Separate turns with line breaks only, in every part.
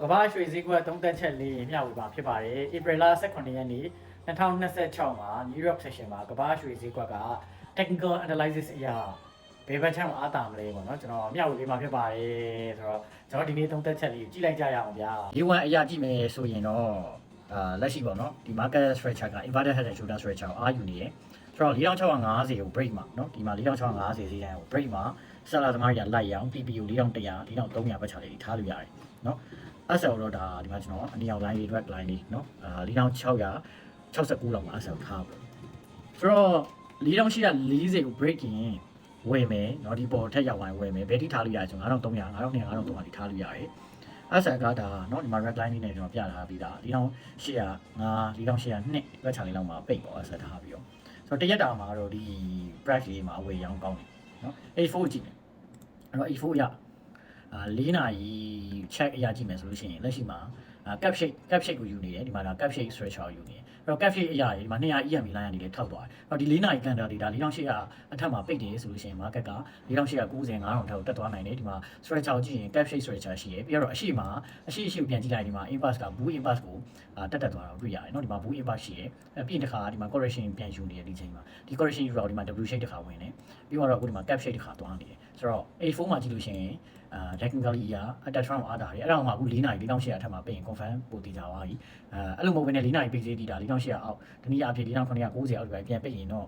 ကမ္ဘာရွှေဈေးကွက်သုံးသက်ချက်လေးမျှဝေပါဖြစ်ပါတယ်ဧပြီလ18ရက်နေ့2026မှာ New York Session မှာကမ္ဘာရွှေဈေးကွက်က technical analysis အရာဘယ်ဘက်ချမ်းအားတာမလဲပေါ့နော်ကျွန်တော်မျှဝေပေးမှာဖြစ်ပါတယ်ဆိုတော့ကျွန်တော်ဒီနေ့သုံးသက်ချက်လေးကြည့်လိုက်ကြရအောင်ဗျာ U1 အရာကြည့်မယ်ဆိုရင်တော့လက်ရှိပေါ့နော်ဒီ market structure က inverted head and shoulder structure ကိုအားယူနေတယ်ဆိုတော့4650ကို break မှာနော်ဒီမှာ4650ဈေးတိုင်းကို break မှာဆလာသမားတွေကလိုက်ရအောင် PPU 4100 4300ပတ်ချလေးထားလို့ရတယ်နော်အဲ့ဆိုတော့ဒါဒီမှာကျွန်တော်အနီအောင် line တွေ direct line တွေနော်4669လောက်မှာအဲ့ဆိုထားပေါ့ဆိုတော့4840ကို break ရင်ဝယ်မယ်เนาะဒီပေါ်ထက်ရောက်ဝင်ဝယ်မယ်ဘယ်ထိထားလို့ရဆို9300 9200 9300ထိထားလို့ရတယ်အဲ့ဆက်ကဒါเนาะဒီမှာ red line လေးနဲ့ကျွန်တော်ပြထားပြီးသား4805 4802ဘက်ချလေးလောက်မှာပိတ်ပေါ့အဲ့ဆက်ထားပြီးတော့ဆိုတော့တရက်တာမှာတော့ဒီ price လေးမှာအဝယ်ရောင်းကောင်းတယ်เนาะ A4 ကြည့်မယ်အဲ့တော့ A4 ရ4နာရီ check အရာကြည့်မယ်ဆိုလို့ရှိရင်လက်ရှိမှာcap shape ကိုယူနေတယ်ဒီမှာဒါ cap shape structure ကိုယူနေတယ်အဲ့တော့ cap shape အရာကြီးဒီမှာ200 EMA line ကနေလည်းထောက်သွားတယ်အဲ့တော့ဒီ4နာရီ candle data 4800အထက်မှာပိတ်တယ်ဆိုလို့ရှိရင် market က4890 5000ထောက်တက်သွားနိုင်တယ်ဒီမှာ structure ကြည့်ရင် cap shape structure ရှိတယ်ပြီးတော့အရှိကိုပြန်ကြည့်လိုက်ဒီမှာ impulse က bull impulse ကိုတက်သွားတာတွေ့ရတယ်เนาะဒီမှာ bull impulse ရှိတယ်ပြီးရင်တစ်ခါဒီမှာ correction ပြန်ယူနေတယ်ဒီချိန်မှာဒီ correction ယူတော့ဒီမှာ W shape တစ်ခါဝင်တယ်ပြီးတော့အခုဒီမှာ cap shape တစ်ခါသွားနေတယ်ဆိုတော့ A4 မှာကြည့်လို့ရှိရင်technically အ attachment အားတာတယ်အဲ့ဒါမှအခု4နာရီ4800အထက်မှာပြင် confirm ပို့တည်ကြသွားပြီအဲ့လိုမဟုတ်ဘဲနဲ့4နာရီ page တည်တာ4800အောက်ဒီနေ့အဖြစ်4990အောက်ဒီပြန်ပြင်ရင်တော့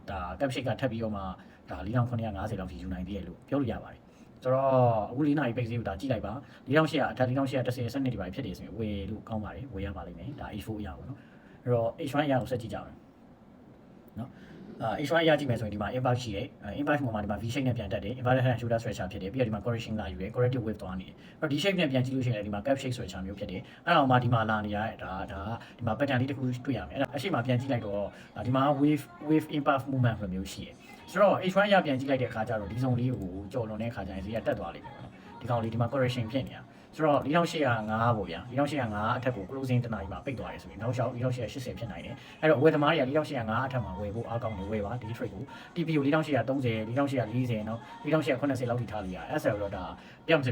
ဒါ cap shape ကထပ်ပြီးတော့မှဒါ4950လောက်ထိယူနိုင်သေးတယ်လို့ပြောလို့ရပါတယ်ဆိုတော့အခု4နာရီ page ကိုဒါကြည့်လိုက်ပါ4800အထက်4810စနစ်တွေပါဖြစ်တယ်ဆိုရင်ဝယ်လို့ကောင်းပါတယ်ဝယ်ရပါလိမ့်မယ်ဒါ H4 အရာပေါ့နော်အဲ့တော့ H1 အရာကိုဆက်ကြည့်ကြအောင်နော်H1 အရာကြည့်မယ်ဆိုရင်ဒီမှာ impact ရှိတယ် impact ပုံမှာဒီမှာ V shape နဲ့ပြန်တက်တယ် inverted head and shoulder structure ဖြစ်တယ်ပြီးတော့ဒီမှာ correction လာယူတယ် corrective wave သွားနေတယ်အဲ့တော့ဒီ shape နဲ့ပြန်ကြည့်လို့ရှိရင်ဒီမှာ cap shape structure မျိုးဖြစ်တယ်အဲ့တော့မှဒီမှာလာနေရတဲ့ဒါဒီမှာ pattern လေးတစ်ခုတွေ့ရမယ်အဲ့ဒါအရှိမပြန်ကြည့်လိုက်တော့ဒီမှာ wave impact movement မျိုးရှိတယ်ဆိုတော့ H1 အရာပြန်ကြည့်လိုက်တဲ့အခါကျတော့ဒီဇုံလေးကိုကြော်လွန်တဲ့အခါကျရင်ဈေးကတက်သွားလိမ့်မယ်ပေါ့နော်ဒီကောင်လေးဒီမှာ correction ဖြစ်နေတာဆိုတော့4805ပေါ့ဗျာ4805အထက်ကို closing တနာရီမှာပိတ်သွားတယ်ဆိုရင်နောက်လျှောက်4880ဖြစ်နိုင်တယ်အဲ့တော့ဝယ်သမားတွေက4805အထက်မှာဝယ်ဖို့အားကောင်းနေဝယ်ပါဒီ trade ကို TPU 4830 4840နော်4880လောက်ထိထားလို့ရတယ်အဲ့ဆိုတော့ဒါပြောင်းစ4800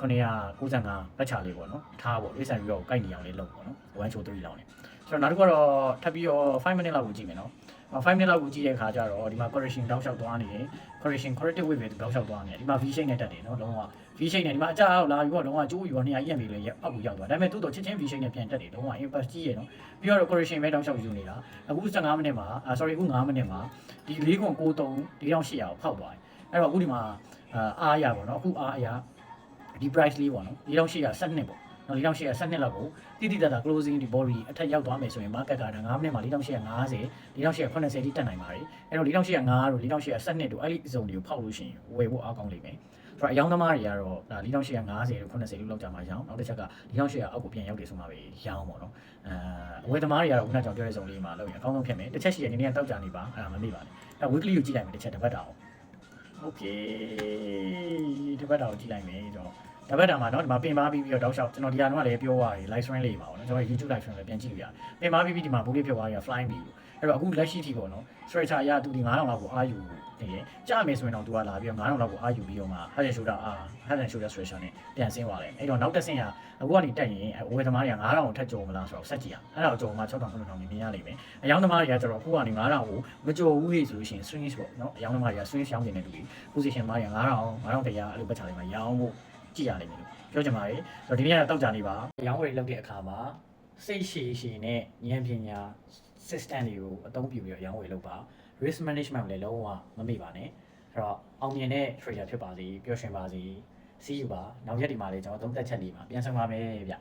4995ပတ်ချလေးပေါ့နော်ထားပေါ့လေးဆိုင်ပြီးတော့ကိုက်နေအောင်လေးလုပ်ပေါ့နော်1 show 3လောက်နေဆိုတော့နောက်တစ်ခုကတော့ထပ်ပြီးတော့5 minute လောက်ကိုကြည့်မယ်နော်5 minute လောက်ကိုကြည့်တဲ့အခါကျတော့ဒီမှာ correction တောက်လျှောက်သွားနေတယ် corrective wave ပဲတောက်လျှောက်သွားနေတယ်ဒီမှာ V shape နဲ့တက်တယ်နော်လုံးဝ V shape နဲ့ဒီမှာအကြအောက်လာပြီးတော့လုံးဝကျိုးယူတော့200 EMA လေးအောက်ကိုရောက်သွားဒါပေမဲ့တိုးတော့ချက်ချင်း V shape နဲ့ပြန်တက်တယ်လုံးဝ impact ကြီးရယ်နော်ပြီးတော့ correction ပဲတောက်လျှောက်ယူနေတာအခု15 မိနစ်မှာsorry အခု5 မိနစ်မှာဒီ4.93 4800ကိုဖောက်သွားတယ်အဲ့တော့အခုဒီမှာအားရပါတော့အခုအားအရာဒီ price လေးပေါ့နော်4800 12ပေါ့နော်4812လောက်ကိုတိတ closing ဒီ body အထက်ရောက်သွားမယ်ဆိုရင် market က5မိနစ်မှာ4850 4880ထိတက်နိုင်ပါတယ်အဲ့တော့4805တို့4812တို့အဲ့ဒီ zone တွေကိုဖောက်လို့ရှိရင်ဝယ်ဖို့အားကောင်းလိမ့်မယ်ဆိုတော့အယောင်းသမားတွေကတော့ဒါ4850တို့80တို့လောက်ကြာမှရောင်းနောက်တစ်ချက်က4800အောက်ကိုပြန်ရောက်တယ်ဆိုမှပဲရောင်းပေါ့နော်အဝယ်သမားတွေကတော့ခုနကကြောင်ပြောတဲ့ zone လေးမှာလောက်ရင်အကောင်းဆုံးဖြစ်မယ်တစ်ချက်ရှိရနေနေတောက်ကြနေပါအဲ့ဒါမမေ့ပါနဲ့အဲ့ weekly ကိုကြည့်လိုက်မယ်တစ်ချက်တစ်ပတ်တာအောင် okay တစ်ပတ်တာကိုကြည့်လိုက်မယ်ကျွန်တော်တပတ်တာမှာเนาะဒီမှာပင်ပါပြီးတော့တောက်လျှောက်ကျွန်တော်ဒီဟာတော့လည်းပြောရတယ် live stream လေးပါပေါ့နော်ကျွန်တော် YouTube live stream လည်းပြန်ကြည့်လို့ရတယ်ပင်ပါပြီးဒီမှာဘူးလေးဖြစ်သွားရ flying ပြီးအဲ့တော့အခုလက်ရှိထိပေါ့နော် structure အရာသူဒီ9000လောက်ကိုအားယူနေတယ်ကြားမယ်ဆိုရင်တော့သူကလာပြီးတော့9000လောက်ကိုအားယူပြီးတော့မှ head and shoulder structure နဲ့ပြန်ဆင်းသွားတယ်အဲ့တော့နောက်တစ်ဆင့်ကအခုကနေတက်ရင်အဝယ်သမားတွေက9000ကိုထပ်ကြုံမလားဆိုတော့ဆက်ကြည့်ရအဲ့ဒါကိုကြုံမှ6000 9000မြင်ရလိမ့်မယ်အယောင်းသမားတွေကကျတော့အခုကနေ9000ကိုမကြုံဘူးဟေ့ဆိုလို့ရှိရင် swing ပေါ့နော်အယောင်းသမားတွေက swing ရှောင်းနေတဲ့လူတွေ position မားတွေက9000တရားအဲ့လိုပတ်ချလေးမှာရောင်းဖို့ကြည့်ရလိမ့်မယ်ပြောချင်ပါတယ်ဆိုတော့ဒီနေ့ကတော့တောက်ကြနေပါရောင်းဝယ်လုပ်တဲ့အခါမှာစိတ်ရှည်နဲ့ဉာဏ်ပညာ system တွေကိုအသုံးပြုပြီးတော့ရောင်းဝယ်လုပ်ပါ risk management ကိုလည်းလုံးဝမမေ့ပါနဲ့အဲ့တော့အောင်မြင်တဲ့ trader ဖြစ်ပါစေပျော်ရွှင်ပါစေ see you ပါနောက်ရက်ဒီမှာလည်းကျွန်တော်သုံးသက်ချက်လေးပါပြန်ဆောင်ပါမယ်ဗျ